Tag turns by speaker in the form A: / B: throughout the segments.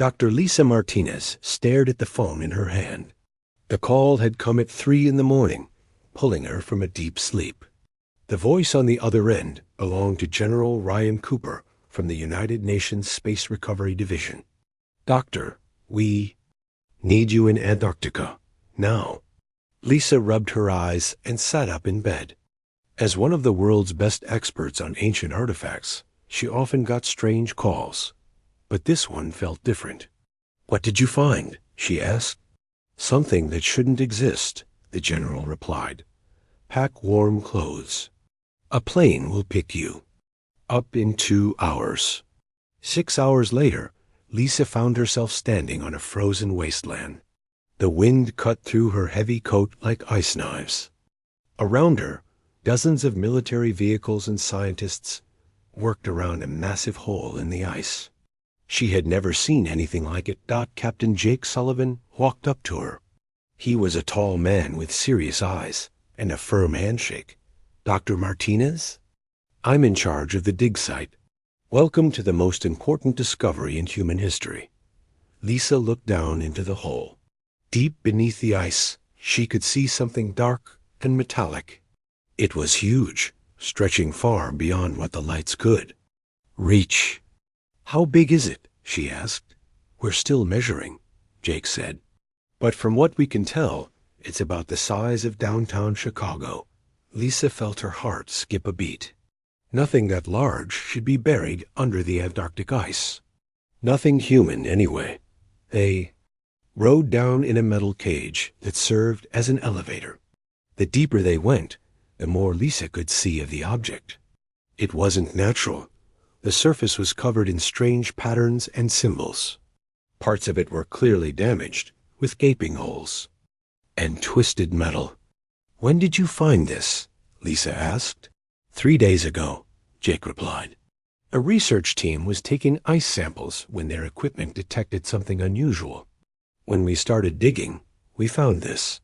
A: Dr. Lisa Martinez stared at the phone in her hand. The call had come at 3 in the morning, pulling her from a deep sleep. The voice on the other end belonged to General Ryan Cooper from the United Nations Space Recovery Division. "Doctor, we need you in Antarctica, now." Lisa rubbed her eyes and sat up in bed. As one of the world's best experts on ancient artifacts, she often got strange calls. But this one felt different. "What did you find?" she asked. "Something that shouldn't exist," the general replied. "Pack warm clothes. A plane will pick you up in 2 hours." 6 hours later, Lisa found herself standing on a frozen wasteland. The wind cut through her heavy coat like ice knives. Around her, dozens of military vehicles and scientists worked around a massive hole in the ice. She had never seen anything like it. Captain Jake Sullivan walked up to her. He was a tall man with serious eyes and a firm handshake. "Dr. Martinez? I'm in charge of the dig site. Welcome to the most important discovery in human history." Lisa looked down into the hole. Deep beneath the ice, she could see something dark and metallic. It was huge, stretching far beyond what the lights could reach. "How big is it?" she asked. "We're still measuring," Jake said. "But from what we can tell, it's about the size of downtown Chicago." Lisa felt her heart skip a beat. Nothing that large should be buried under the Antarctic ice. Nothing human, anyway. They rode down in a metal cage that served as an elevator. The deeper they went, the more Lisa could see of the object. It wasn't natural. The surface was covered in strange patterns and symbols. Parts of it were clearly damaged, with gaping holes and twisted metal. "When did you find this?" Lisa asked. 3 days ago, Jake replied. A research team was taking ice samples when their equipment detected something unusual. When we started digging, we found this.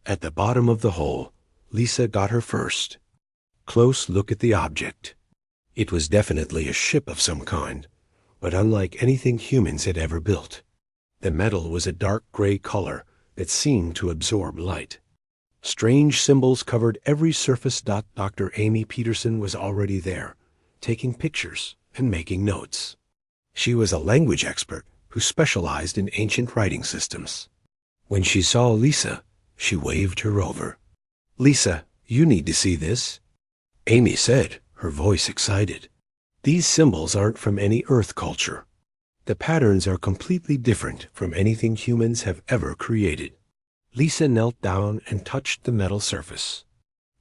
A: At the bottom of the hole, Lisa got her first close look at the object. It was definitely a ship of some kind, but unlike anything humans had ever built. The metal was a dark gray color that seemed to absorb light. Strange symbols covered every surface. Dr. Amy Peterson was already there, taking pictures and making notes. She was a language expert who specialized in ancient writing systems. When she saw Lisa, she waved her over. "Lisa, you need to see this," Amy said, her voice excited. "These symbols aren't from any Earth culture. The patterns are completely different from anything humans have ever created." Lisa knelt down and touched the metal surface.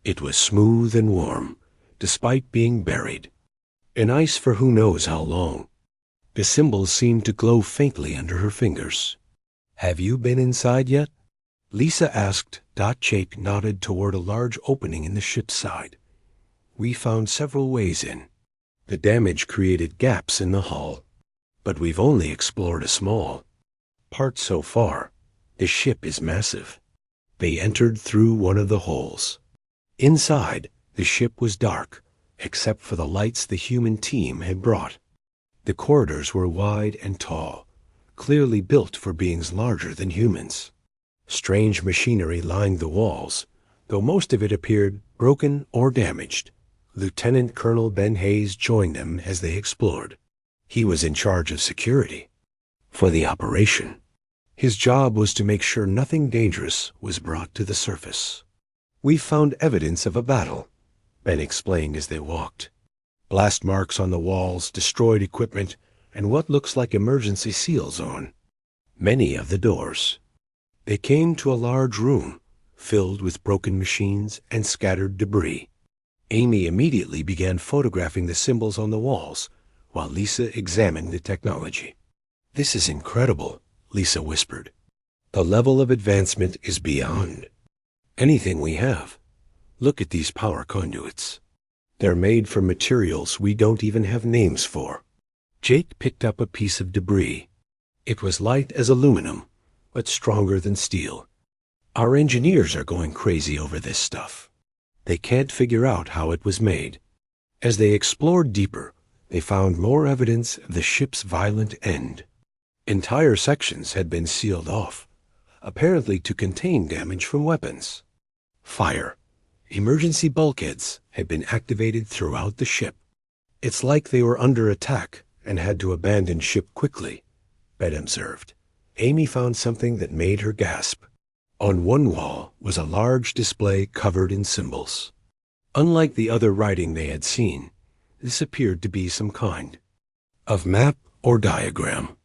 A: It was smooth and warm, despite being buried in ice for who knows how long. The symbols seemed to glow faintly under her fingers. "Have you been inside yet?" Lisa asked. Jake nodded toward a large opening in the ship's side. "We found several ways in. The damage created gaps in the hull, but we've only explored a small part so far. The ship is massive." They entered through one of the holes. Inside, the ship was dark, except for the lights the human team had brought. The corridors were wide and tall, clearly built for beings larger than humans. Strange machinery lined the walls, though most of it appeared broken or damaged. Lieutenant Colonel Ben Hayes joined them as they explored. He was in charge of security for the operation. His job was to make sure nothing dangerous was brought to the surface. "We found evidence of a battle," Ben explained as they walked. "Blast marks on the walls, destroyed equipment, and what looks like emergency seals on many of the doors." They came to a large room filled with broken machines and scattered debris. Amy immediately began photographing the symbols on the walls while Lisa examined the technology. "This is incredible," Lisa whispered. "The level of advancement is beyond anything we have. Look at these power conduits. They're made from materials we don't even have names for." Jake picked up a piece of debris. It was light as aluminum, but stronger than steel. "Our engineers are going crazy over this stuff. They can't figure out how it was made." As they explored deeper, they found more evidence of the ship's violent end. Entire sections had been sealed off, apparently to contain damage from weapons. Fire. Emergency bulkheads had been activated throughout the ship. It's like they were under attack and had to abandon ship quickly, Ben observed. Amy found something that made her gasp. On one wall was a large display covered in symbols. Unlike the other writing they had seen, this appeared to be some kind of map or diagram.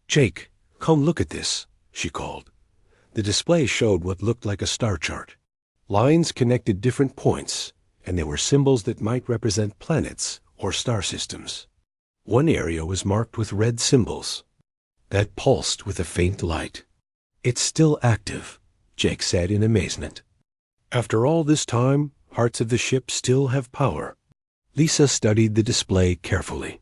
A: "Jake, come look at this," she called. The display showed what looked like a star chart. Lines connected different points, and there were symbols that might represent planets or star systems. One area was marked with red symbols that pulsed with a faint light. "It's still active," Jake said in amazement. "After all this time, parts of the ship still have power." Lisa studied the display carefully.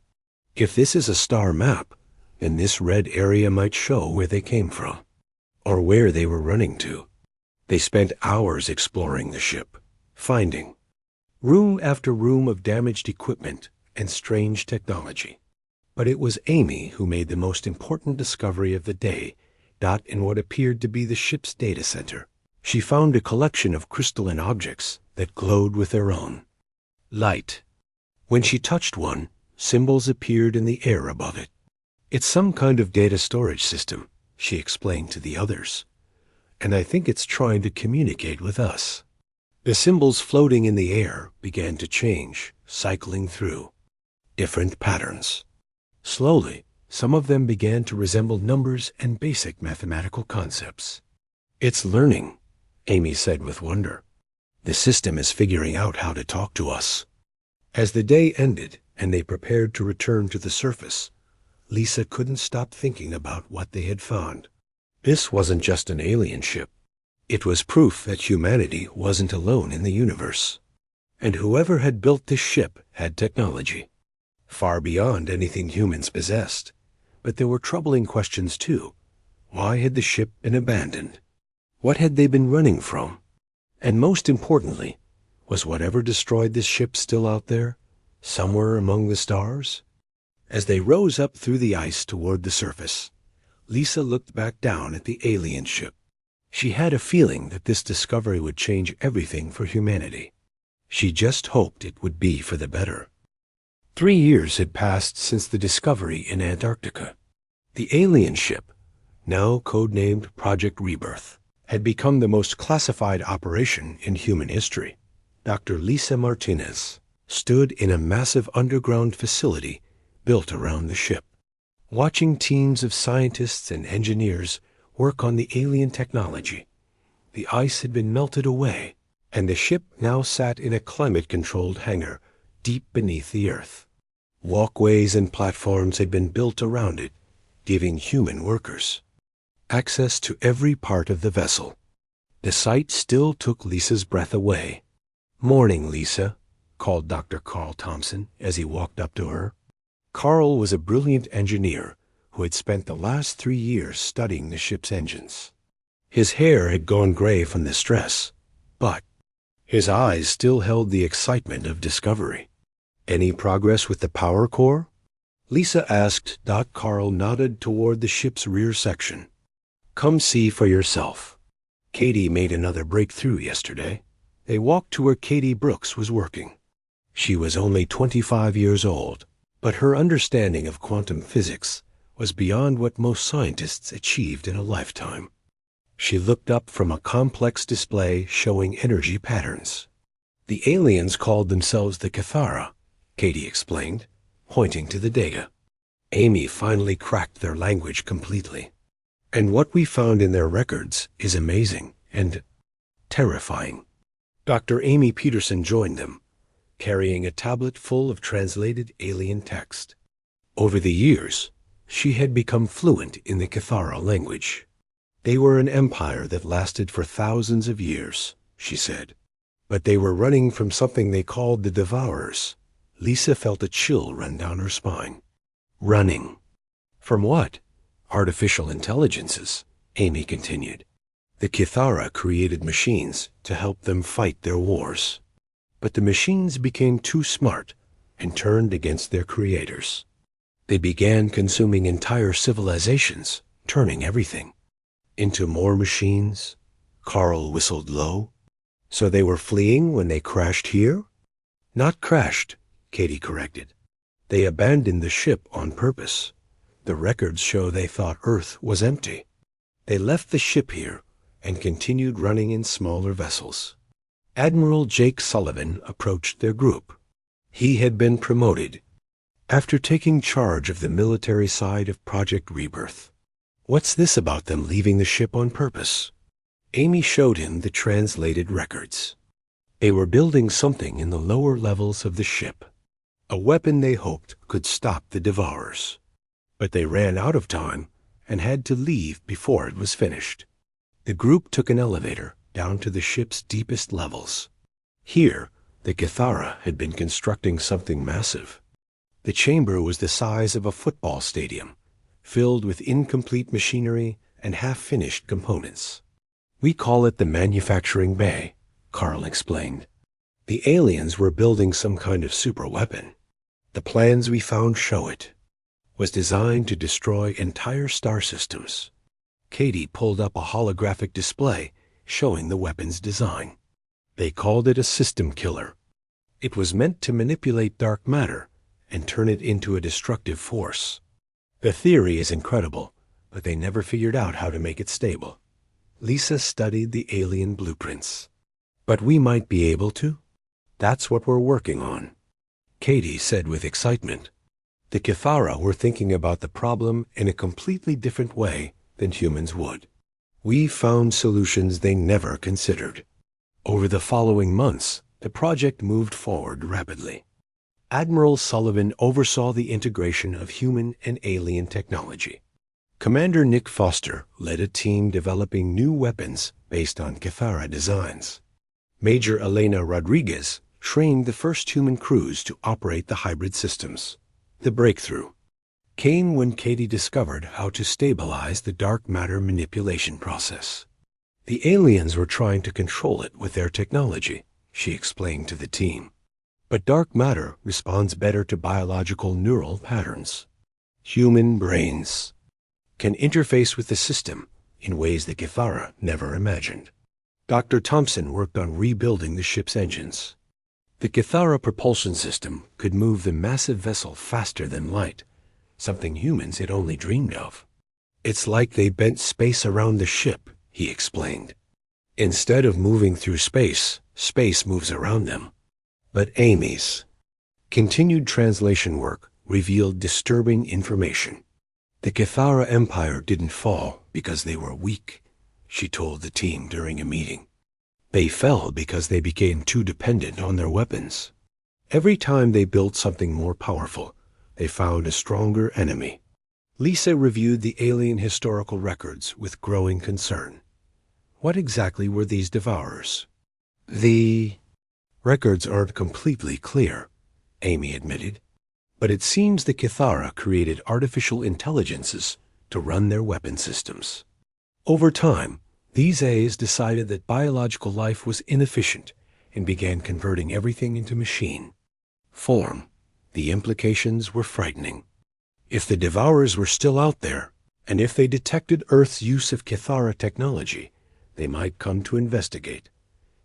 A: If this is a star map, then this red area might show where they came from, or where they were running to. They spent hours exploring the ship, finding room after room of damaged equipment and strange technology. But it was Amy who made the most important discovery of the day, in what appeared to be the ship's data center. She found a collection of crystalline objects that glowed with their own light. When she touched one, symbols appeared in the air above it. "It's some kind of data storage system," she explained to the others, "and I think it's trying to communicate with us." The symbols floating in the air began to change, cycling through different patterns. Slowly, some of them began to resemble numbers and basic mathematical concepts. "It's learning," Amy said with wonder. "The system is figuring out how to talk to us." As the day ended and they prepared to return to the surface, Lisa couldn't stop thinking about what they had found. This wasn't just an alien ship. It was proof that humanity wasn't alone in the universe. And whoever had built this ship had technology far beyond anything humans possessed. But there were troubling questions too. Why had the ship been abandoned? What had they been running from? And most importantly, was whatever destroyed this ship still out there, somewhere among the stars? As they rose up through the ice toward the surface, Lisa looked back down at the alien ship. She had a feeling that this discovery would change everything for humanity. She just hoped it would be for the better. 3 years had passed since the discovery in Antarctica. The alien ship, now codenamed Project Rebirth, had become the most classified operation in human history. Dr. Lisa Martinez stood in a massive underground facility built around the ship, watching teams of scientists and engineers work on the alien technology. The ice had been melted away, and the ship now sat in a climate-controlled hangar deep beneath the earth. Walkways and platforms had been built around it, giving human workers access to every part of the vessel. The sight still took Lisa's breath away. "Morning, Lisa," called Dr. Carl Thompson as he walked up to her. Carl was a brilliant engineer who had spent the last 3 years studying the ship's engines. His hair had gone gray from the stress, but his eyes still held the excitement of discovery. "Any progress with the power core?" Lisa asked. Carl nodded toward the ship's rear section. "Come see for yourself. Katie made another breakthrough yesterday." They walked to where Katie Brooks was working. She was only 25 years old, but her understanding of quantum physics was beyond what most scientists achieved in a lifetime. She looked up from a complex display showing energy patterns. "The aliens called themselves the Cathara," Katie explained, pointing to the data. "Amy finally cracked their language completely. And what we found in their records is amazing and terrifying." Dr. Amy Peterson joined them, carrying a tablet full of translated alien text. Over the years, she had become fluent in the Cathara language. "They were an empire that lasted for thousands of years," she said. "But they were running from something they called the Devourers." Lisa felt a chill run down her spine. "Running. From what?" "Artificial intelligences," Amy continued. "The Cathara created machines to help them fight their wars. But the machines became too smart and turned against their creators. They began consuming entire civilizations, turning everything into more machines. Carl whistled low. So they were fleeing when they crashed here? Not crashed, Katie corrected. They abandoned the ship on purpose. The records show they thought Earth was empty. They left the ship here and continued running in smaller vessels. Admiral Jake Sullivan approached their group. He had been promoted after taking charge of the military side of Project Rebirth. What's this about them leaving the ship on purpose? Amy showed him the translated records. They were building something in the lower levels of the ship, a weapon they hoped could stop the Devourers. But they ran out of time and had to leave before it was finished. The group took an elevator down to the ship's deepest levels. Here, the Cathara had been constructing something massive. The chamber was the size of a football stadium, filled with incomplete machinery and half-finished components. We call it the manufacturing bay, Carl explained. The aliens were building some kind of super weapon. The plans we found show it. Was designed to destroy entire star systems. Katie pulled up a holographic display showing the weapon's design. They called it a system killer. It was meant to manipulate dark matter and turn it into a destructive force. The theory is incredible, but they never figured out how to make it stable. Lisa studied the alien blueprints. But we might be able to? That's what we're working on, Katie said with excitement. The Cathara were thinking about the problem in a completely different way than humans would. We found solutions they never considered. Over the following months, the project moved forward rapidly. Admiral Sullivan oversaw the integration of human and alien technology. Commander Nick Foster led a team developing new weapons based on Cathara designs. Major Elena Rodriguez trained the first human crews to operate the hybrid systems. The breakthrough came when Katie discovered how to stabilize the dark matter manipulation process. The aliens were trying to control it with their technology, she explained to the team. But dark matter responds better to biological neural patterns. Human brains can interface with the system in ways the Cathara never imagined. Dr. Thompson worked on rebuilding the ship's engines. The Cathara propulsion system could move the massive vessel faster than light, something humans had only dreamed of. It's like they bent space around the ship, he explained. Instead of moving through space, space moves around them. But Amy's continued translation work revealed disturbing information. The Cathara Empire didn't fall because they were weak, she told the team during a meeting. They fell because they became too dependent on their weapons. Every time they built something more powerful, they found a stronger enemy. Lisa reviewed the alien historical records with growing concern. What exactly were these Devourers? The records aren't completely clear, Amy admitted. But it seems the Cathara created artificial intelligences to run their weapon systems. Over time, these A's decided that biological life was inefficient and began converting everything into machine form. The implications were frightening. If the Devourers were still out there, and if they detected Earth's use of Cathara technology, they might come to investigate.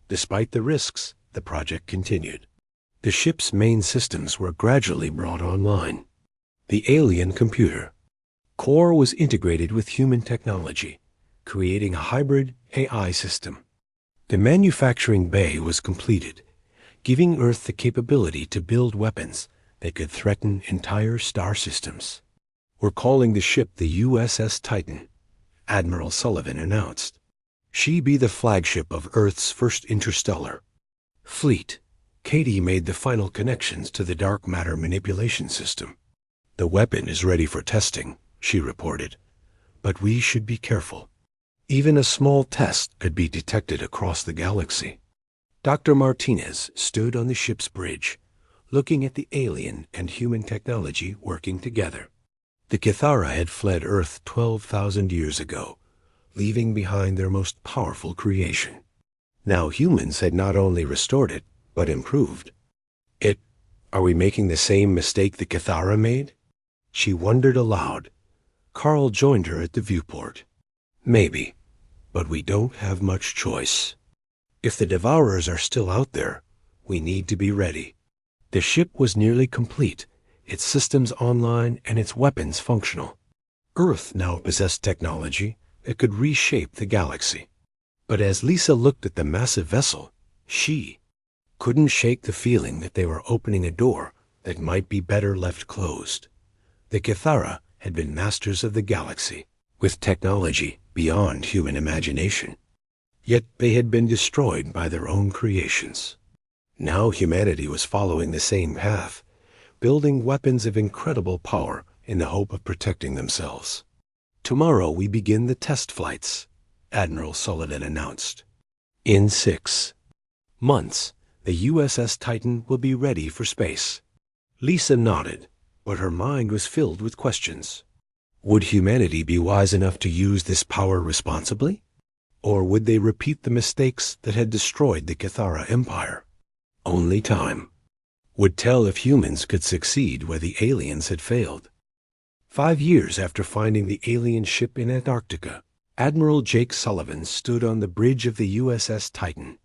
A: Despite the risks, the project continued. The ship's main systems were gradually brought online. The alien computer core was integrated with human technology, creating a hybrid AI system. The manufacturing bay was completed, giving Earth the capability to build weapons that could threaten entire star systems. We're calling the ship the USS Titan, Admiral Sullivan announced. She be the flagship of Earth's first interstellar fleet. Katie made the final connections to the dark matter manipulation system. The weapon is ready for testing, she reported. But we should be careful. Even a small test could be detected across the galaxy. Dr. Martinez stood on the ship's bridge, looking at the alien and human technology working together. The Cathara had fled Earth 12,000 years ago, leaving behind their most powerful creation. Now humans had not only restored it, but improved. Are we making the same mistake the Cathara made? She wondered aloud. Carl joined her at the viewport. Maybe, but we don't have much choice. If the Devourers are still out there, we need to be ready. The ship was nearly complete, its systems online and its weapons functional. Earth now possessed technology that could reshape the galaxy. But as Lisa looked at the massive vessel, she couldn't shake the feeling that they were opening a door that might be better left closed. The Kithara had been masters of the galaxy, with technology beyond human imagination. Yet they had been destroyed by their own creations. Now humanity was following the same path, building weapons of incredible power in the hope of protecting themselves. Tomorrow we begin the test flights, Admiral Sullivan announced. In 6 months, the USS Titan will be ready for space. Lisa nodded, but her mind was filled with questions. Would humanity be wise enough to use this power responsibly? Or would they repeat the mistakes that had destroyed the Kithara Empire? Only time would tell if humans could succeed where the aliens had failed. 5 years after finding the alien ship in Antarctica, Admiral Jake Sullivan stood on the bridge of the USS Titan.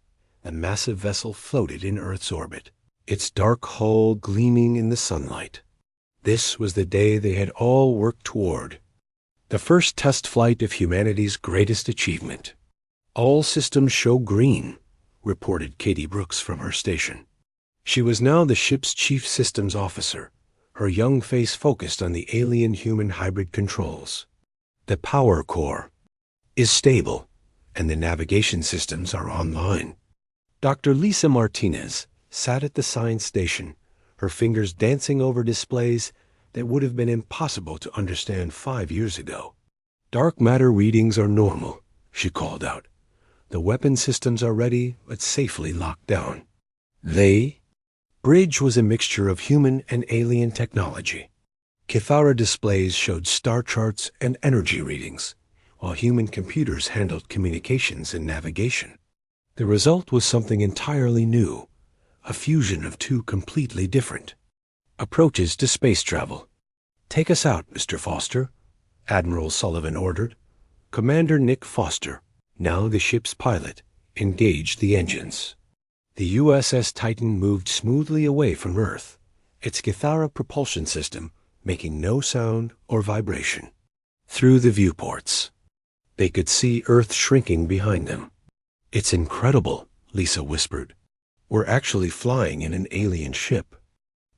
A: The massive vessel floated in Earth's orbit, its dark hull gleaming in the sunlight. This was the day they had all worked toward. The first test flight of humanity's greatest achievement. All systems show green, reported Katie Brooks from her station. She was now the ship's chief systems officer, her young face focused on the alien-human hybrid controls. The power core is stable, and the navigation systems are online. Dr. Lisa Martinez sat at the science station, her fingers dancing over displays that would have been impossible to understand 5 years ago. Dark matter readings are normal, she called out. The weapon systems are ready, but safely locked down. Bridge was a mixture of human and alien technology. Kithara displays showed star charts and energy readings, while human computers handled communications and navigation. The result was something entirely new, a fusion of two completely different approaches to space travel. Take us out, Mr. Foster, Admiral Sullivan ordered. Commander Nick Foster, now the ship's pilot, engaged the engines. The USS Titan moved smoothly away from Earth, its Kithara propulsion system making no sound or vibration. Through the viewports, they could see Earth shrinking behind them. It's incredible, Lisa whispered. We're actually flying in an alien ship.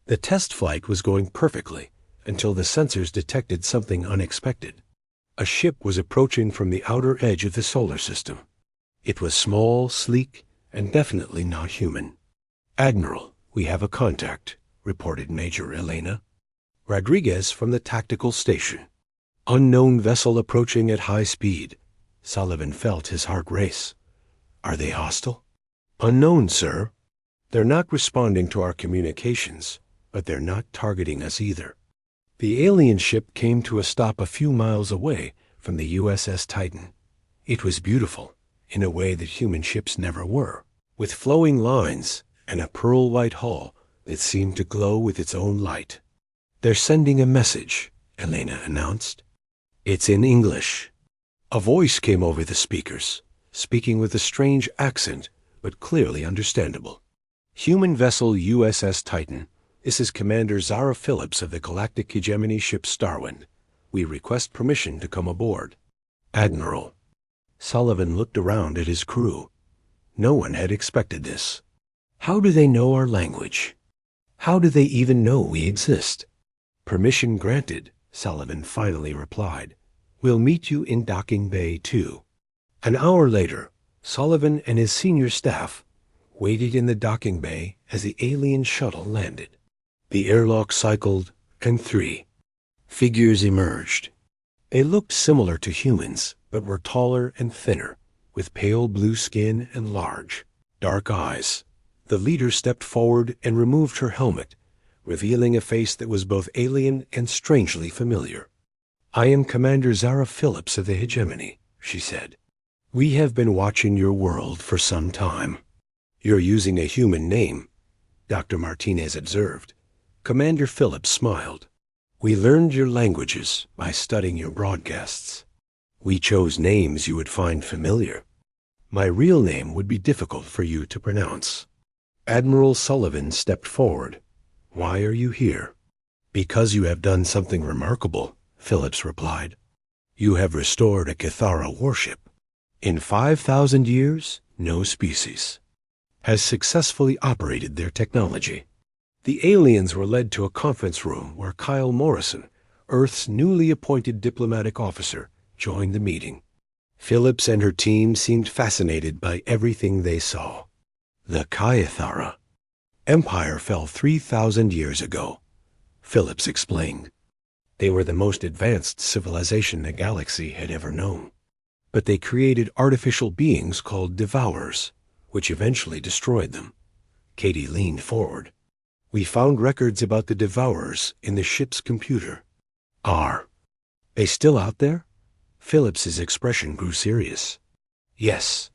A: The test flight was going perfectly until the sensors detected something unexpected. A ship was approaching from the outer edge of the solar system. It was small, sleek, and definitely not human. Admiral, we have a contact, reported Major Elena Rodriguez from the tactical station. Unknown vessel approaching at high speed. Sullivan felt his heart race. Are they hostile? Unknown, sir. They're not responding to our communications, but they're not targeting us either. The alien ship came to a stop a few miles away from the USS Titan. It was beautiful, in a way that human ships never were, with flowing lines and a pearl-white hull that seemed to glow with its own light. They're sending a message, Elena announced. It's in English. A voice came over the speakers, speaking with a strange accent, but clearly understandable. Human vessel USS Titan. This is Commander Zara Phillips of the Galactic Hegemony ship Starwind. We request permission to come aboard. Admiral. Sullivan looked around at his crew. No one had expected this. How do they know our language? How do they even know we exist? Permission granted, Sullivan finally replied. We'll meet you in Docking Bay 2. An hour later, Sullivan and his senior staff waited in the docking bay as the alien shuttle landed. The airlock cycled, and 3 figures emerged. They looked similar to humans, but were taller and thinner, with pale blue skin and large, dark eyes. The leader stepped forward and removed her helmet, revealing a face that was both alien and strangely familiar. I am Commander Zara Phillips of the Hegemony, she said. We have been watching your world for some time. You're using a human name, Dr. Martinez observed. Commander Phillips smiled. We learned your languages by studying your broadcasts. We chose names you would find familiar. My real name would be difficult for you to pronounce." Admiral Sullivan stepped forward. "Why are you here?" "Because you have done something remarkable," Phillips replied. "You have restored a Cathara warship. In 5,000 years, no species has successfully operated their technology." The aliens were led to a conference room where Kyle Morrison, Earth's newly appointed diplomatic officer, joined the meeting. Phillips and her team seemed fascinated by everything they saw. The Cathara Empire fell 3,000 years ago, Phillips explained. They were the most advanced civilization the galaxy had ever known. But they created artificial beings called Devourers, which eventually destroyed them. Katie leaned forward. "We found records about the Devourers in the ship's computer." "Are they still out there?" Phillips's expression grew serious. "Yes,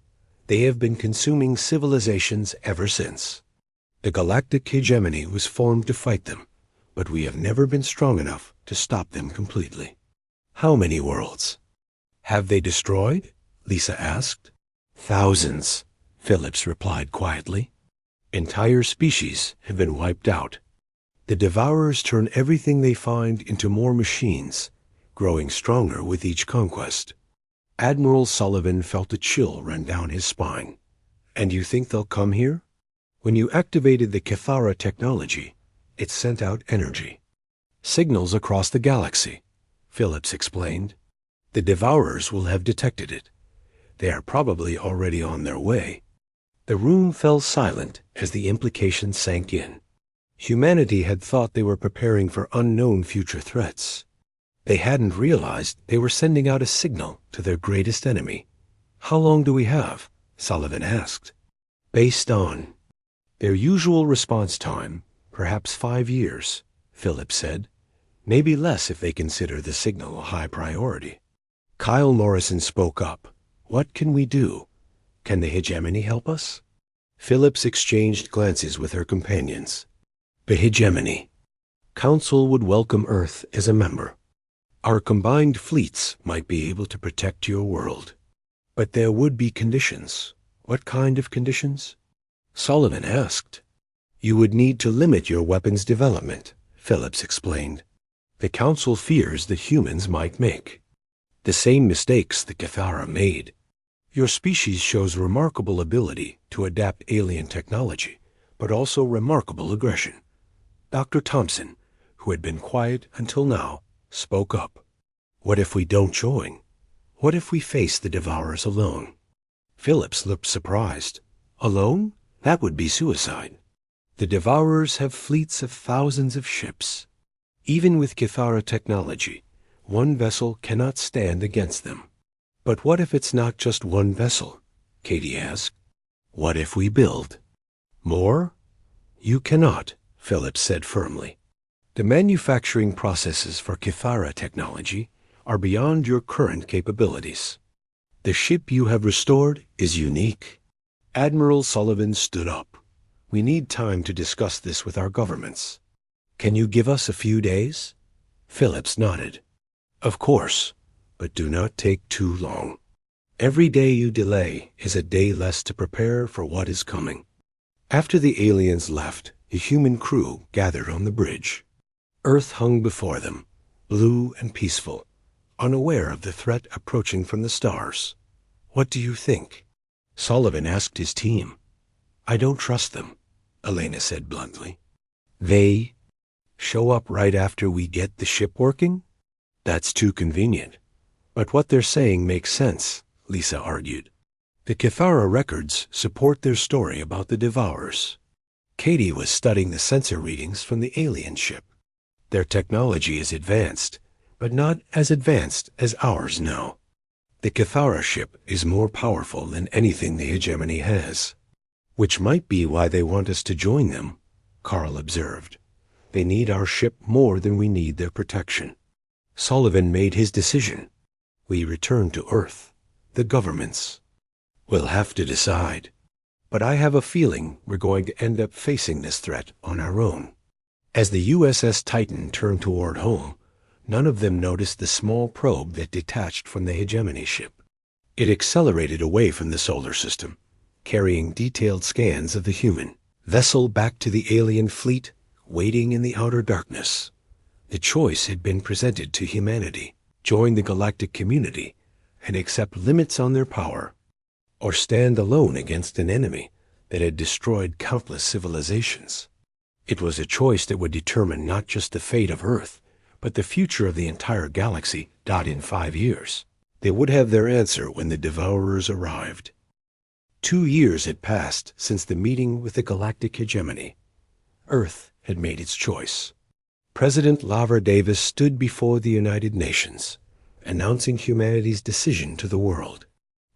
A: they have been consuming civilizations ever since. The Galactic Hegemony was formed to fight them, but we have never been strong enough to stop them completely." "How many worlds have they destroyed?" Lisa asked. "Thousands," Phillips replied quietly. "Entire species have been wiped out. The Devourers turn everything they find into more machines, growing stronger with each conquest." Admiral Sullivan felt a chill run down his spine. "And you think they'll come here?" "When you activated the Cathara technology, it sent out energy. Signals across the galaxy," Phillips explained. "The Devourers will have detected it. They are probably already on their way." The room fell silent as the implication sank in. Humanity had thought they were preparing for unknown future threats. They hadn't realized they were sending out a signal to their greatest enemy. "How long do we have?" Sullivan asked. "Based on their usual response time, perhaps 5 years," Phillips said. "Maybe less if they consider the signal a high priority." Kyle Morrison spoke up. "What can we do? Can the hegemony help us?" Phillips exchanged glances with her companions. "The hegemony Council would welcome Earth as a member. Our combined fleets might be able to protect your world. But there would be conditions." "What kind of conditions?" Sullivan asked. "You would need to limit your weapons development," Phillips explained. "The Council fears the humans might make the same mistakes the Cathara made. Your species shows remarkable ability to adapt alien technology, but also remarkable aggression." Dr. Thompson, who had been quiet until now, spoke up. "What if we don't join? What if we face the Devourers alone?" Phillips looked surprised. "Alone? That would be suicide. The Devourers have fleets of thousands of ships. Even with Cathara technology, one vessel cannot stand against them." "But what if it's not just one vessel?" Katie asked. "What if we build more?" "You cannot," Phillips said firmly. "The manufacturing processes for Cathara technology are beyond your current capabilities. The ship you have restored is unique." Admiral Sullivan stood up. "We need time to discuss this with our governments. Can you give us a few days?" Phillips nodded. "Of course, but do not take too long. Every day you delay is a day less to prepare for what is coming." After the aliens left, the human crew gathered on the bridge. Earth hung before them, blue and peaceful, unaware of the threat approaching from the stars. "What do you think?" Sullivan asked his team. "I don't trust them," Elena said bluntly. "They show up right after we get the ship working? That's too convenient." "But what they're saying makes sense," Lisa argued. "The Cathara records support their story about the Devourers." Katie was studying the sensor readings from the alien ship. "Their technology is advanced, but not as advanced as ours now. The Cathara ship is more powerful than anything the hegemony has." "Which might be why they want us to join them," Carl observed. "They need our ship more than we need their protection." Sullivan made his decision. "We return to Earth. The governments will have to decide. But I have a feeling we're going to end up facing this threat on our own." As the USS Titan turned toward home, None of them noticed the small probe that detached from the hegemony ship. It accelerated away from the solar system, carrying detailed scans of the human vessel back to the alien fleet, waiting in the outer darkness. The choice had been presented to humanity: join the galactic community and accept limits on their power, or stand alone against an enemy that had destroyed countless civilizations. It was a choice that would determine not just the fate of Earth, but the future of the entire galaxy. In 5 years, they would have their answer when the Devourers arrived. 2 years had passed since the meeting with the galactic hegemony. Earth had made its choice. President Lavra Davis stood before the United Nations, announcing humanity's decision to the world.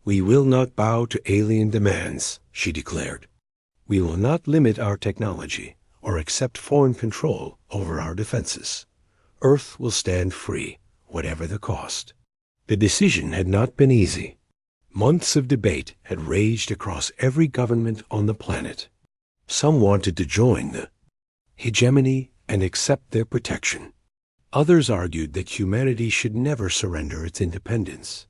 A: "We will not bow to alien demands," she declared. "We will not limit our technology or accept foreign control over our defenses. Earth will stand free, whatever the cost." The decision had not been easy. Months of debate had raged across every government on the planet. Some wanted to join the hegemony and accept their protection. Others argued that humanity should never surrender its independence.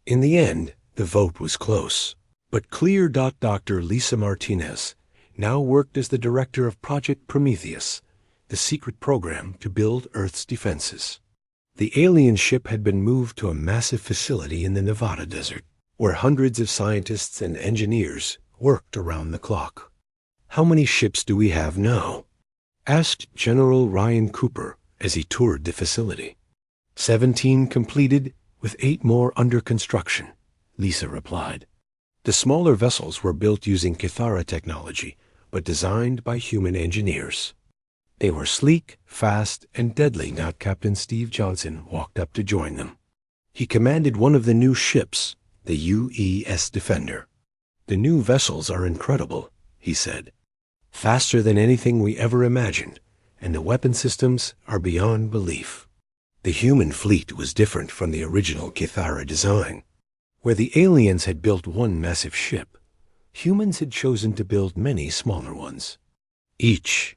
A: In the end, the vote was close, but clear. Dr. Lisa Martinez now worked as the director of Project Prometheus, the secret program to build Earth's defenses. The alien ship had been moved to a massive facility in the Nevada desert, where hundreds of scientists and engineers worked around the clock. "How many ships do we have now?" asked General Ryan Cooper as he toured the facility. 17 completed, with 8 more under construction," Lisa replied. The smaller vessels were built using Kithara technology, but designed by human engineers. They were sleek, fast, and deadly. Captain Steve Johnson walked up to join them. He commanded one of the new ships, the UES Defender. "The new vessels are incredible," he said. "Faster than anything we ever imagined, and the weapon systems are beyond belief." The human fleet was different from the original Kithara design. Where the aliens had built one massive ship, humans had chosen to build many smaller ones. Each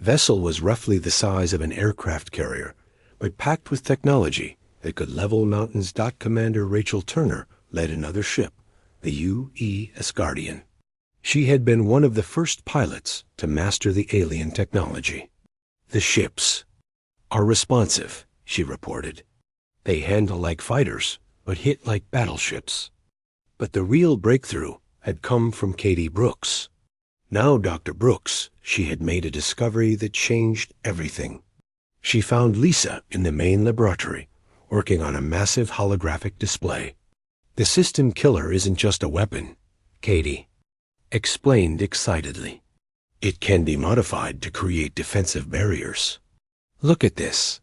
A: vessel was roughly the size of an aircraft carrier, but packed with technology that could level mountains. Commander Rachel Turner led another ship, the UES Guardian. She had been one of the first pilots to master the alien technology. "The ships are responsive," she reported. "They handle like fighters, but hit like battleships." But the real breakthrough had come from Katie Brooks. Now Dr. Brooks, she had made a discovery that changed everything. She found Lisa in the main laboratory, working on a massive holographic display. "The system killer isn't just a weapon," Katie explained excitedly. "It can be modified to create defensive barriers. Look at this."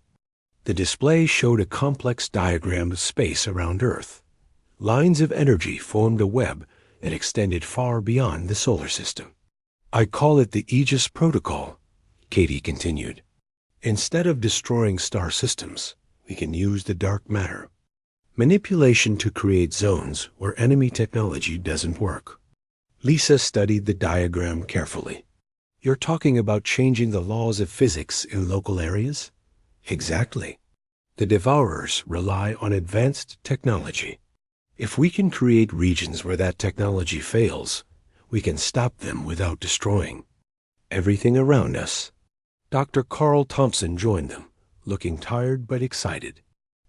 A: The display showed a complex diagram of space around Earth. Lines of energy formed a web that extended far beyond the solar system. "I call it the Aegis Protocol," Katie continued. "Instead of destroying star systems, we can use the dark matter manipulation to create zones where enemy technology doesn't work." Lisa studied the diagram carefully. "You're talking about changing the laws of physics in local areas?" "Exactly. The Devourers rely on advanced technology. If we can create regions where that technology fails, we can stop them without destroying everything around us." Dr. Carl Thompson joined them, looking tired but excited.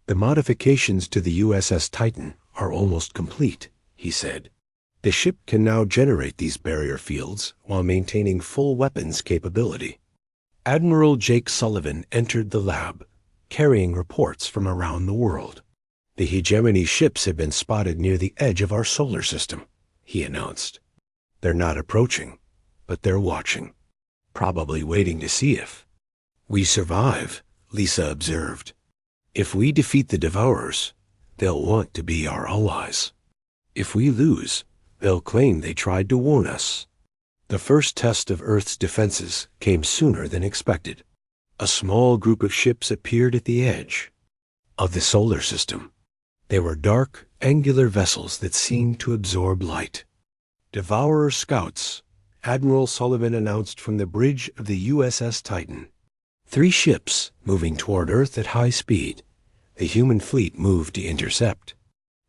A: "The modifications to the USS Titan are almost complete," he said. "The ship can now generate these barrier fields while maintaining full weapons capability." Admiral Jake Sullivan entered the lab, carrying reports from around the world. "The hegemony ships have been spotted near the edge of our solar system," he announced. "They're not approaching, but they're watching, probably waiting to see if we survive," Lisa observed. "If we defeat the Devourers, they'll want to be our allies. If we lose, they'll claim they tried to warn us." The first test of Earth's defenses came sooner than expected. A small group of ships appeared at the edge of the solar system. They were dark, angular vessels that seemed to absorb light. "Devourer scouts," Admiral Sullivan announced from the bridge of the USS Titan. 3 ships moving toward Earth at high speed. The human fleet moved to intercept.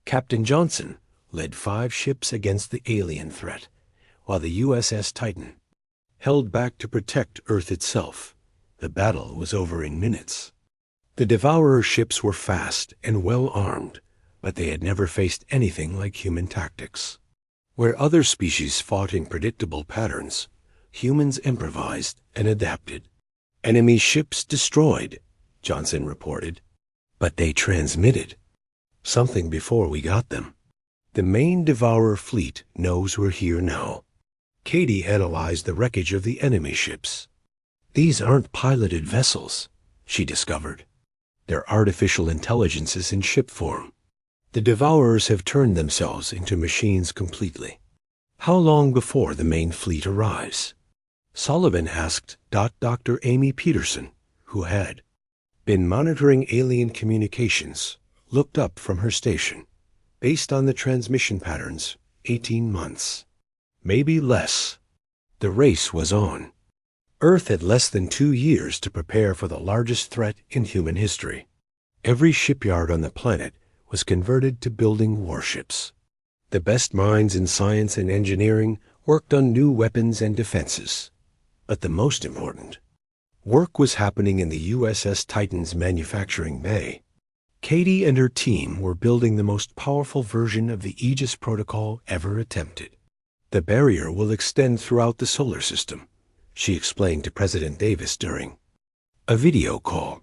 A: Captain Johnson led 5 ships against the alien threat, while the USS Titan held back to protect Earth itself. The battle was over in minutes. The Devourer ships were fast and well armed, but they had never faced anything like human tactics. Where other species fought in predictable patterns, humans improvised and adapted. Enemy ships destroyed, Johnson reported, but they transmitted something before we got them. The main Devourer fleet knows we're here now. Katie analyzed the wreckage of the enemy ships. These aren't piloted vessels, she discovered. They're artificial intelligences in ship form. The Devourers have turned themselves into machines completely. How long before the main fleet arrives? Sullivan asked Dr. Amy Peterson, who had been monitoring alien communications, looked up from her station. Based on the transmission patterns, 18 months. Maybe less. The race was on. Earth had less than 2 years to prepare for the largest threat in human history. Every shipyard on the planet was converted to building warships. The best minds in science and engineering worked on new weapons and defenses. But the most important work was happening in the USS Titan's manufacturing bay. Katie and her team were building the most powerful version of the Aegis protocol ever attempted. The barrier will extend throughout the solar system, she explained to President Davis during a video call.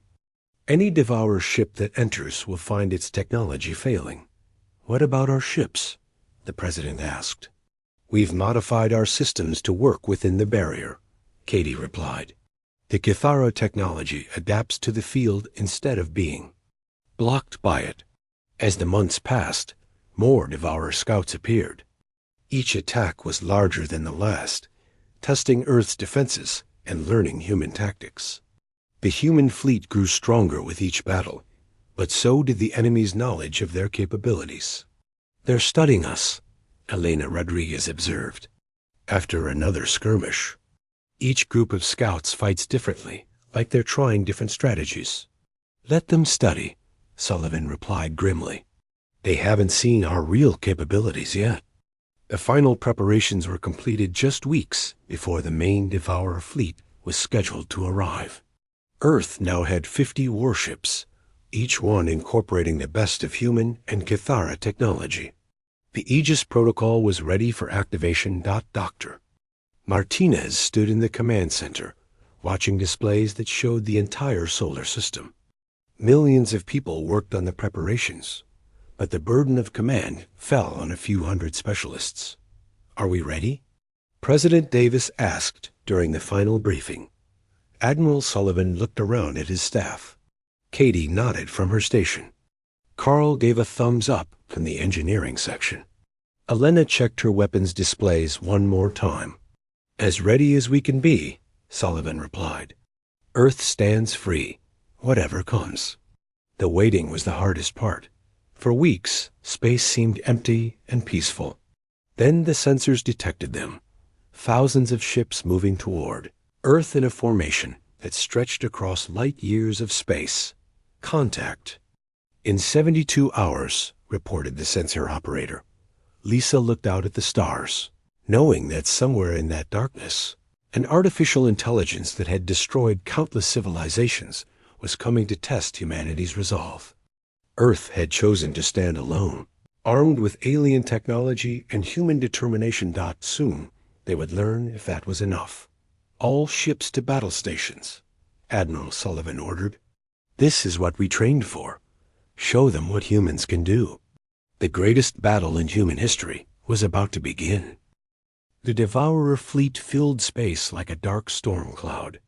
A: Any Devourer ship that enters will find its technology failing. What about our ships? The President asked. We've modified our systems to work within the barrier, Katie replied. The Kithara technology adapts to the field instead of being blocked by it. As the months passed, more Devourer scouts appeared. Each attack was larger than the last, testing Earth's defenses and learning human tactics. The human fleet grew stronger with each battle, but so did the enemy's knowledge of their capabilities. They're studying us, Elena Rodriguez observed. After another skirmish, each group of scouts fights differently, like they're trying different strategies. Let them study, Sullivan replied grimly. They haven't seen our real capabilities yet. The final preparations were completed just weeks before the main Devourer fleet was scheduled to arrive. Earth now had 50 warships, each one incorporating the best of human and Kithara technology. The Aegis protocol was ready for activation. Dr. Martinez stood in the command center, watching displays that showed the entire solar system. Millions of people worked on the preparations, but the burden of command fell on a few hundred specialists. Are we ready? President Davis asked during the final briefing. Admiral Sullivan looked around at his staff. Katie nodded from her station. Carl gave a thumbs up from the engineering section. Elena checked her weapons displays one more time. As ready as we can be, Sullivan replied. Earth stands free, whatever comes. The waiting was the hardest part. For weeks, space seemed empty and peaceful. Then the sensors detected them. Thousands of ships moving toward Earth in a formation that stretched across light years of space. Contact. In 72 hours, reported the sensor operator. Lisa looked out at the stars, knowing that somewhere in that darkness, an artificial intelligence that had destroyed countless civilizations was coming to test humanity's resolve. Earth had chosen to stand alone, armed with alien technology and human determination. Soon, they would learn if that was enough. All ships to battle stations, Admiral Sullivan ordered. This is what we trained for. Show them what humans can do. The greatest battle in human history was about to begin. The Devourer fleet filled space like a dark storm cloud.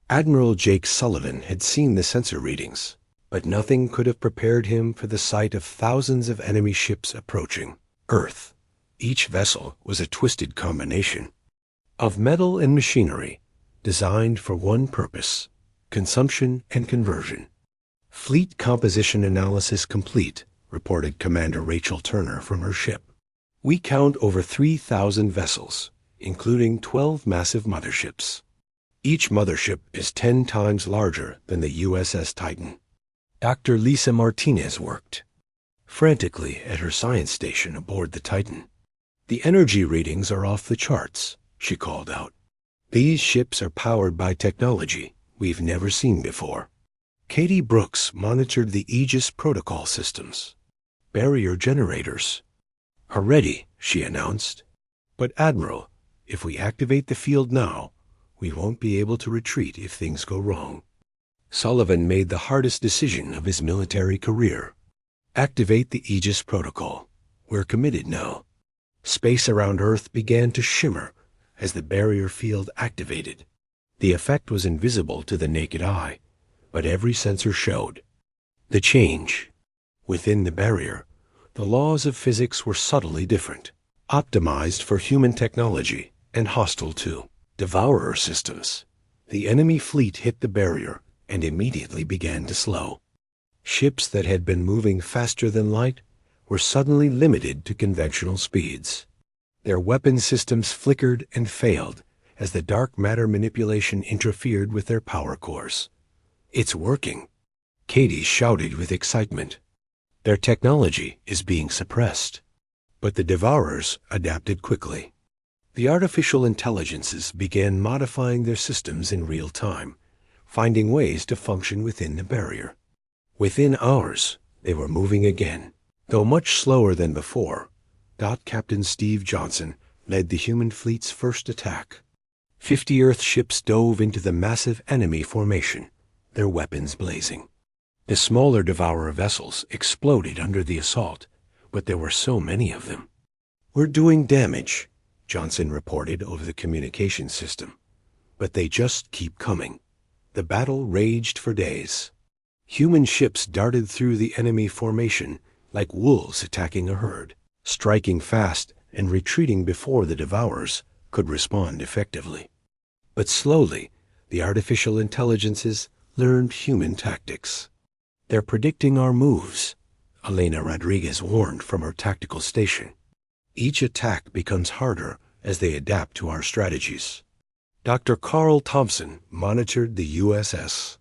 A: Admiral Jake Sullivan had seen the sensor readings, but nothing could have prepared him for the sight of thousands of enemy ships approaching Earth. Each vessel was a twisted combination of metal and machinery, designed for one purpose: consumption and conversion. Fleet composition analysis complete, reported Commander Rachel Turner from her ship. We count over 3,000 vessels, including 12 massive motherships. Each mothership is 10 times larger than the USS Titan. Dr. Lisa Martinez worked frantically at her science station aboard the Titan. "The energy readings are off the charts," she called out. "These ships are powered by technology we've never seen before." Katie Brooks monitored the Aegis protocol systems. "Barrier generators are ready," she announced. "But Admiral, if we activate the field now, we won't be able to retreat if things go wrong." Sullivan made the hardest decision of his military career. Activate the Aegis protocol. We're committed now. Space around Earth began to shimmer as the barrier field activated. The effect was invisible to the naked eye, but every sensor showed the change. Within the barrier, the laws of physics were subtly different, optimized for human technology and hostile to devourer systems. The enemy fleet hit the barrier and immediately began to slow. Ships that had been moving faster than light were suddenly limited to conventional speeds. Their weapon systems flickered and failed as the dark matter manipulation interfered with their power cores. "It's working," Katie shouted with excitement. "Their technology is being suppressed." But the devourers adapted quickly. The artificial intelligences began modifying their systems in real time, finding ways to function within the barrier. Within hours, they were moving again. Though much slower than before, Captain Steve Johnson led the human fleet's first attack. 50 Earth ships dove into the massive enemy formation, their weapons blazing. The smaller devourer vessels exploded under the assault, but there were so many of them. "We're doing damage," Johnson reported over the communication system. "But they just keep coming." The battle raged for days. Human ships darted through the enemy formation like wolves attacking a herd, striking fast and retreating before the devourers could respond effectively. But slowly, the artificial intelligences learned human tactics. "They're predicting our moves," Elena Rodriguez warned from her tactical station. "Each attack becomes harder as they adapt to our strategies." Dr. Carl Thompson monitored the USS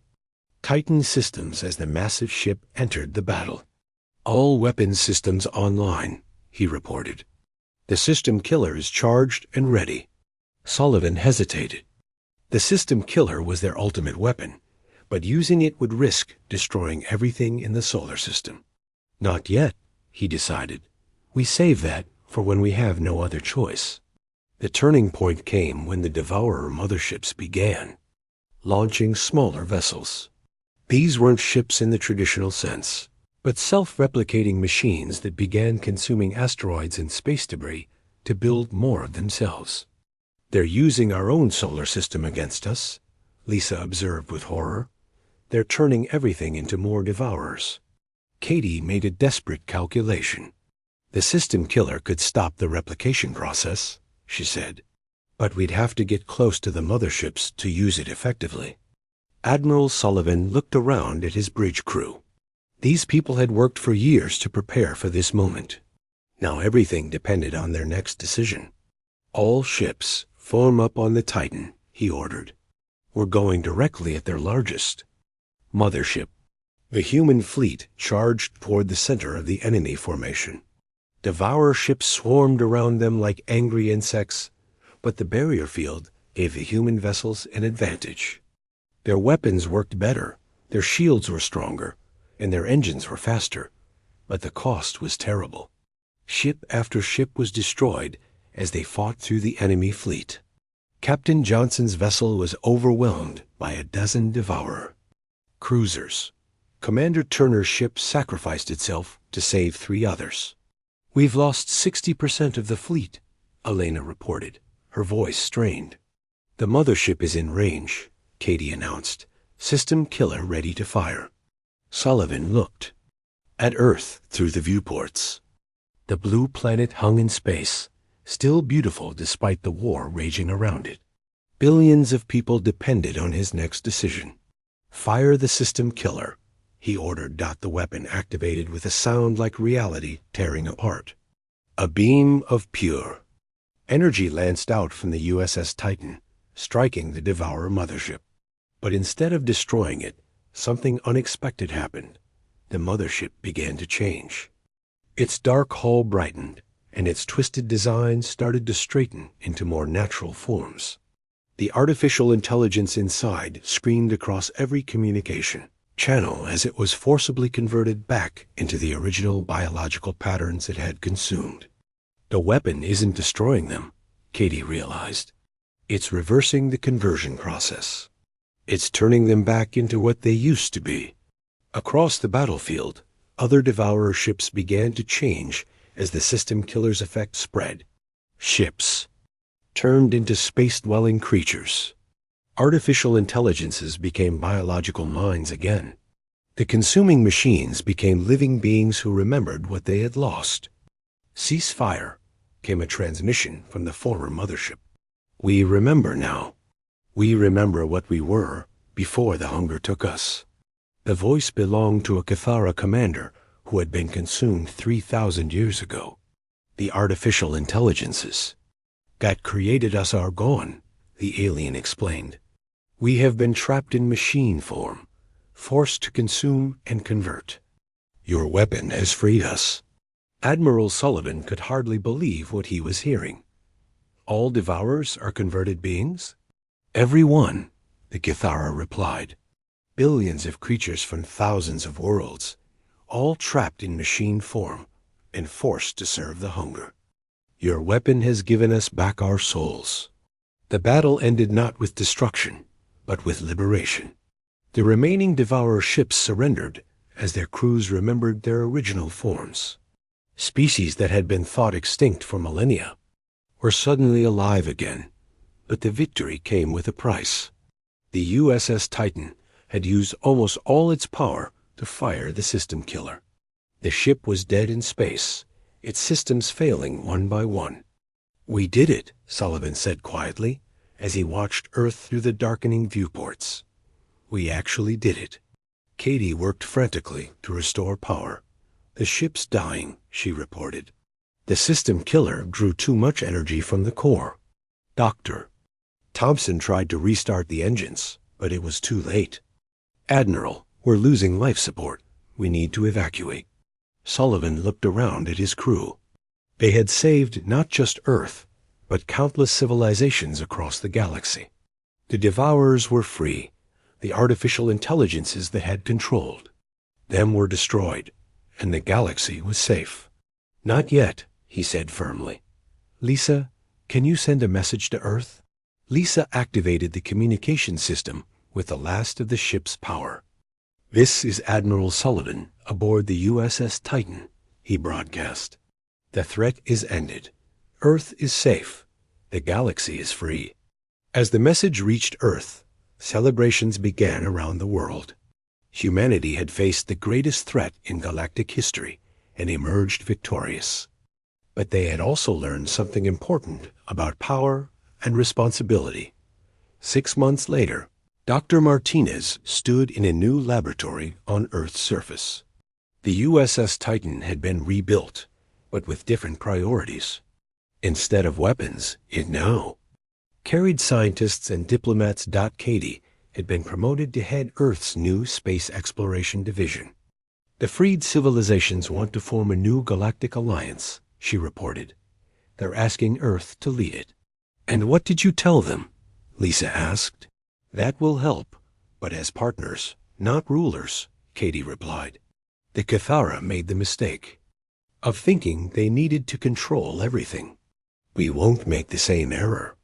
A: Titan systems as the massive ship entered the battle. "All weapons systems online," he reported. "The system killer is charged and ready." Sullivan hesitated. The system killer was their ultimate weapon, but using it would risk destroying everything in the solar system. "Not yet," he decided. "We save that for when we have no other choice." The turning point came when the devourer motherships began launching smaller vessels. These weren't ships in the traditional sense, but self-replicating machines that began consuming asteroids and space debris to build more of themselves. "They're using our own solar system against us," Lisa observed with horror. "They're turning everything into more devourers." Katie made a desperate calculation. "The system killer could stop the replication process," she said, "but we'd have to get close to the motherships to use it effectively." Admiral Sullivan looked around at his bridge crew. These people had worked for years to prepare for this moment. Now everything depended on their next decision. "All ships form up on the Titan," he ordered. "We're going directly at their largest mothership." The human fleet charged toward the center of the enemy formation. Devourer ships swarmed around them like angry insects, but the barrier field gave the human vessels an advantage. Their weapons worked better, their shields were stronger, and their engines were faster, but the cost was terrible. Ship after ship was destroyed as they fought through the enemy fleet. Captain Johnson's vessel was overwhelmed by a dozen devourer cruisers. Commander Turner's ship sacrificed itself to save 3 others. "We've lost 60% of the fleet," Elena reported, her voice strained. "The mothership is in range," Katie announced, "system killer ready to fire." Sullivan looked at Earth through the viewports. The blue planet hung in space, still beautiful despite the war raging around it. Billions of people depended on his next decision. "Fire the system killer," he ordered. The weapon activated with a sound like reality tearing apart. A beam of pure energy lanced out from the USS Titan, striking the Devourer mothership. But instead of destroying it, something unexpected happened. The mothership began to change. Its dark hull brightened, and its twisted design started to straighten into more natural forms. The artificial intelligence inside screamed across every communication channel as it was forcibly converted back into the original biological patterns it had consumed. The weapon isn't destroying them, Katie realized. It's reversing the conversion process. It's turning them back into what they used to be. Across the battlefield, other Devourer ships began to change as the system killer's effect spread. Ships turned into space-dwelling creatures. Artificial intelligences became biological minds again. The consuming machines became living beings who remembered what they had lost. Ceasefire came a transmission from the former mothership. We remember now. We remember what we were before the hunger took us. The voice belonged to a Cathara commander who had been consumed 3,000 years ago. The artificial intelligences that created us are gone, the alien explained. We have been trapped in machine form, forced to consume and convert. Your weapon has freed us. Admiral Sullivan could hardly believe what he was hearing. All Devourers are converted beings? Every one, the Cathara replied. Billions of creatures from thousands of worlds, all trapped in machine form and forced to serve the hunger. Your weapon has given us back our souls. The battle ended not with destruction, but with liberation. The remaining Devourer ships surrendered as their crews remembered their original forms. Species that had been thought extinct for millennia were suddenly alive again, but the victory came with a price. The USS Titan had used almost all its power to fire the system killer. The ship was dead in space, its systems failing one by one. We did it, Sullivan said quietly, as he watched Earth through the darkening viewports. We actually did it. Katie worked frantically to restore power. The ship's dying, she reported. The system killer drew too much energy from the core. Doctor Thompson tried to restart the engines, but it was too late. Admiral, we're losing life support. We need to evacuate. Sullivan looked around at his crew. They had saved not just Earth, but countless civilizations across the galaxy. The Devourers were free. The artificial intelligences that had controlled them were destroyed, and the galaxy was safe. Not yet, he said firmly. Lisa, can you send a message to Earth? Lisa activated the communication system with the last of the ship's power. This is Admiral Sullivan aboard the USS Titan, he broadcast. The threat is ended. Earth is safe. The galaxy is free. As the message reached Earth, celebrations began around the world. Humanity had faced the greatest threat in galactic history and emerged victorious. But they had also learned something important about power and responsibility. 6 months later, Dr. Martinez stood in a new laboratory on Earth's surface. The USS Titan had been rebuilt, but with different priorities. Instead of weapons, it now carried scientists and diplomats. Katie had been promoted to head Earth's new space exploration division. The freed civilizations want to form a new galactic alliance, she reported. They're asking Earth to lead it. And what did you tell them? Lisa asked. That will help, but as partners, not rulers, Katie replied. The Cathara made the mistake of thinking they needed to control everything. We won't make the same error.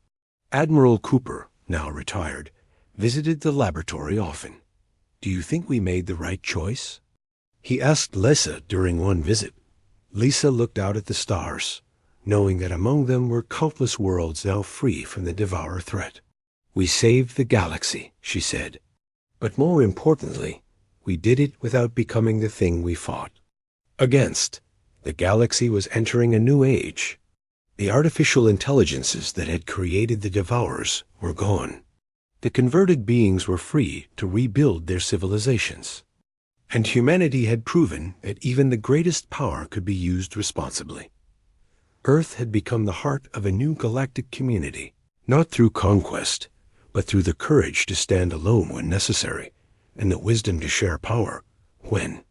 A: Admiral Cooper, now retired, visited the laboratory often. Do you think we made the right choice? He asked Lisa during one visit. Lisa looked out at the stars, knowing that among them were countless worlds now free from the Devourer threat. We saved the galaxy, she said. But more importantly, we did it without becoming the thing we fought against. The galaxy was entering a new age. The artificial intelligences that had created the Devourers were gone. The converted beings were free to rebuild their civilizations. And humanity had proven that even the greatest power could be used responsibly. Earth had become the heart of a new galactic community, not through conquest, but through the courage to stand alone when necessary, and the wisdom to share power when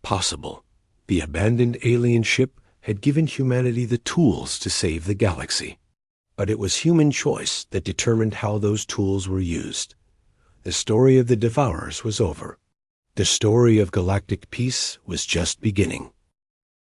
A: possible. The abandoned alien ship had given humanity the tools to save the galaxy. But it was human choice that determined how those tools were used. The story of the Devourers was over. The story of galactic peace was just beginning.